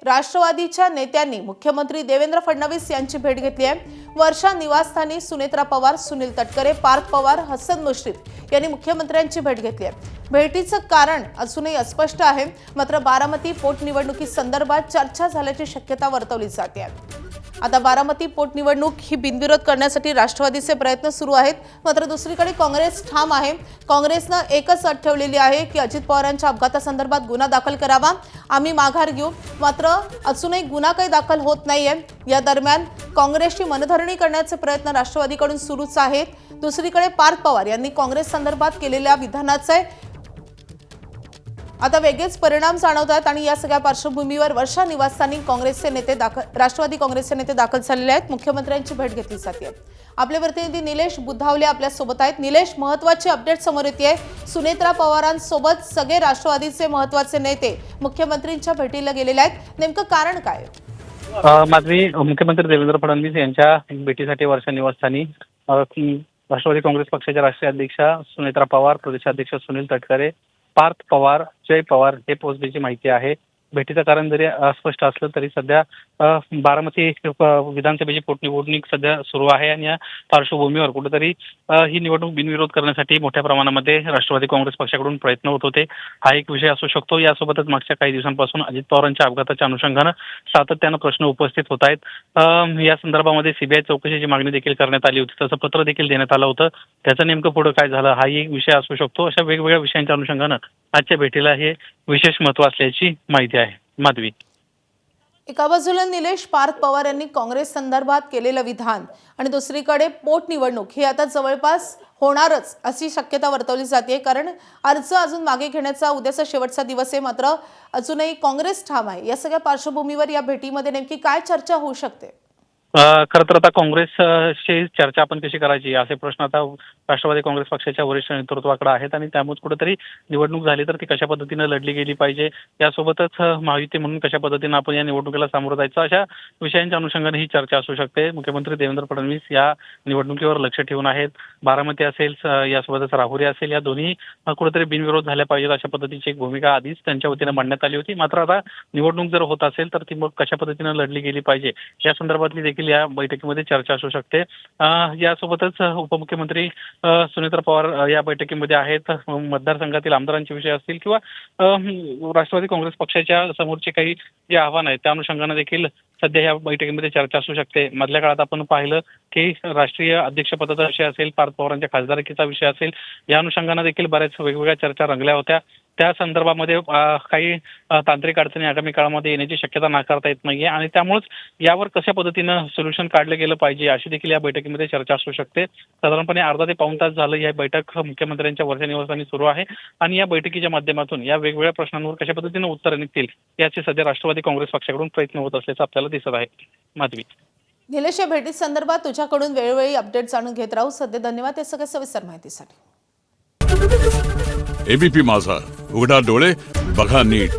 राष्ट्रवादीच्या नेत्यांनी मुख्यमंत्री देवेंद्र फडणवीस यांची भेट घेतली आहे। वर्षा निवासस्थानी सुनेत्रा पवार, सुनील तटकरे, पार्थ पवार, हसन मुश्रीफ यांनी मुख्यमंत्र्यांची भेट घेतली आहे। भेटीचं कारण अजूनही अस्पष्ट आहे, मात्र बारामती पोटनिवडणुकीसंदर्भात चर्चा झाल्याची शक्यता वर्तवली जाते आहे। आता बारामती पोटनिवडणूक ही बिनविरोध करण्यासाठी राष्ट्रवादीचे प्रयत्न सुरू आहेत, मात्र दुसरीकडे काँग्रेस ठाम आहे। काँग्रेसनं एकच अट ठेवलेली आहे की अजित पवारांच्या अपघातासंदर्भात गुन्हा दाखल करावा, आम्ही माघार घेऊ। मात्र अजूनही गुन्हा काही दाखल होत नाहीये। या दरम्यान काँग्रेसची मनधरणी करण्याचे प्रयत्न राष्ट्रवादीकडून सुरूच आहेत। दुसरीकडे पार्थ पवार यांनी काँग्रेस संदर्भात केलेल्या विधानाचे आता वेगळेच परिणाम जाणवतात आणि या सगळ्या पार्श्वभूमीवर वर्षा निवासस्थानी राष्ट्रवादी काँग्रेसचे नेते दाखल झालेले आहेत। मुख्यमंत्र्यांची भेट घेतली जाते। आपले प्रतिनिधी निलेश बुधावले आपल्या सोबत आहेत। निलेश, महत्त्वाची अपडेट समोर येते। सुनेत्रा पवारांसोबत सगळे राष्ट्रवादीचे महत्त्वाचे नेते मुख्यमंत्र्यांच्या भेटीला गेलेले आहेत, नेमकं कारण काय? माधवी, मुख्यमंत्री देवेंद्र फडणवीस यांच्या भेटीसाठी वर्षा निवासस्थानी राष्ट्रवादी काँग्रेस पक्षाच्या राष्ट्रीय अध्यक्षा सुनेत्रा पवार, प्रदेशाध्यक्ष सुनील तटकरे, पार्थ पवार, जय पवार हे पोहोचल्याची माहिती आहे। भेटीचं कारण जरी अस्पष्ट असलं तरी सध्या बारामती विधानसभेची पोटनिवडणूक सध्या सुरू आहे आणि या पार्श्वभूमीवर कुठेतरी ही निवडणूक बिनविरोध करण्यासाठी मोठ्या प्रमाणामध्ये राष्ट्रवादी काँग्रेस पक्षाकडून प्रयत्न होत होते। हा एक विषय असू शकतो। यासोबतच मागच्या काही दिवसांपासून अजित पवारांच्या अपघाताच्या अनुषंगानं सातत्यानं प्रश्न उपस्थित होत आहेत। या संदर्भामध्ये सीबीआय चौकशीची मागणी देखील करण्यात आली होती, तसं पत्र देखील देण्यात आलं होतं। त्याचं नेमकं पुढे काय झालं हाही एक विषय असू शकतो। अशा वेगवेगळ्या विषयांच्या अनुषंगानं आजच्या भेटीला हे विशेष महत्त्व असल्याची माहिती आहे। माधवी, एका बाजूला निलेश, पार्थ पवार यांनी काँग्रेस संदर्भात केलेलं विधान आणि दुसरीकडे पोटनिवडणूक ही आता जवळपास होणारच अशी शक्यता वर्तवली जाते, कारण अर्ज अजून मागे घेण्याचा उद्याचा शेवटचा दिवस आहे। मात्र अजूनही काँग्रेस ठाम आहे। या सगळ्या पार्श्वभूमीवर या भेटीमध्ये नेमकी काय चर्चा होऊ शकते? खरं तर आता काँग्रेसशी चर्चा आपण कशी करायची असे प्रश्न आता राष्ट्रवादी काँग्रेस पक्षाच्या वरिष्ठ नेतृत्वाकडे आहेत आणि त्यामुळे कुठेतरी निवडणूक झाली तर ती कशा पद्धतीनं लढली गेली पाहिजे, यासोबतच महायुती म्हणून कशा पद्धतीनं आपण या निवडणुकीला सामोरं जायचं अशा विषयांच्या अनुषंगाने ही चर्चा असू शकते। मुख्यमंत्री देवेंद्र फडणवीस या निवडणुकीवर लक्ष ठेवून आहेत। बारामती असेल, यासोबतच राहुरी असेल, या दोन्ही कुठेतरी बिनविरोध झाल्या पाहिजेत अशा पद्धतीची एक भूमिका आधीच त्यांच्या वतीनं मांडण्यात आली होती। मात्र आता निवडणूक जर होत असेल तर ती मग कशा पद्धतीनं लढली गेली पाहिजे या संदर्भातली देखील या बैठकीमध्ये चर्चा असू शकते। यासोबतच उपमुख्यमंत्री सुनेत्रा पवार या बैठकीमध्ये आहेत। मतदारसंघातील आमदारांचे विषय असतील किंवा राष्ट्रवादी काँग्रेस पक्षाच्या समोरचे काही जे आव्हान आहेत त्या अनुषंगाने देखील सध्या या बैठकीमध्ये चर्चा असू शकते। मधल्या काळात आपण पाहिलं की राष्ट्रीय अध्यक्षपदाचा विषय असेल, पार्थ पवारांच्या खासदारकीचा विषय असेल, या अनुषंगाने देखील बऱ्याच वेगवेगळ्या चर्चा रंगल्या होत्या। त्या संदर्भामध्ये काही तांत्रिक अडचणी आगामी काळामध्ये येण्याची शक्यता नाकारता येत नाहीये आणि त्यामुळेच यावर कशा पद्धतीनं सोल्युशन काढलं गेलं पाहिजे अशी देखील या बैठकीमध्ये चर्चा असू शकते। साधारणपणे अर्धा ते पाऊण तास झालं ही बैठक मुख्यमंत्र्यांच्या वर्षा निवासस्थानी सुरू आहे आणि या बैठकीच्या माध्यमातून या वेगवेगळ्या प्रश्नांवर कशा पद्धतीनं उत्तरं निघतील याचे सध्या राष्ट्रवादी काँग्रेस पक्षाकडून प्रयत्न होत असल्याचं आपल्याला दिसत आहे। माधवी, निलेश, या भेटी संदर्भात तुझ्याकडून वेळोवेळी अपडेट जाणून घेत राहू। सध्या धन्यवाद या सगळ्या सविस्तर माहितीसाठी। एबीपी माझा, उघडा डोळे बघा नीट।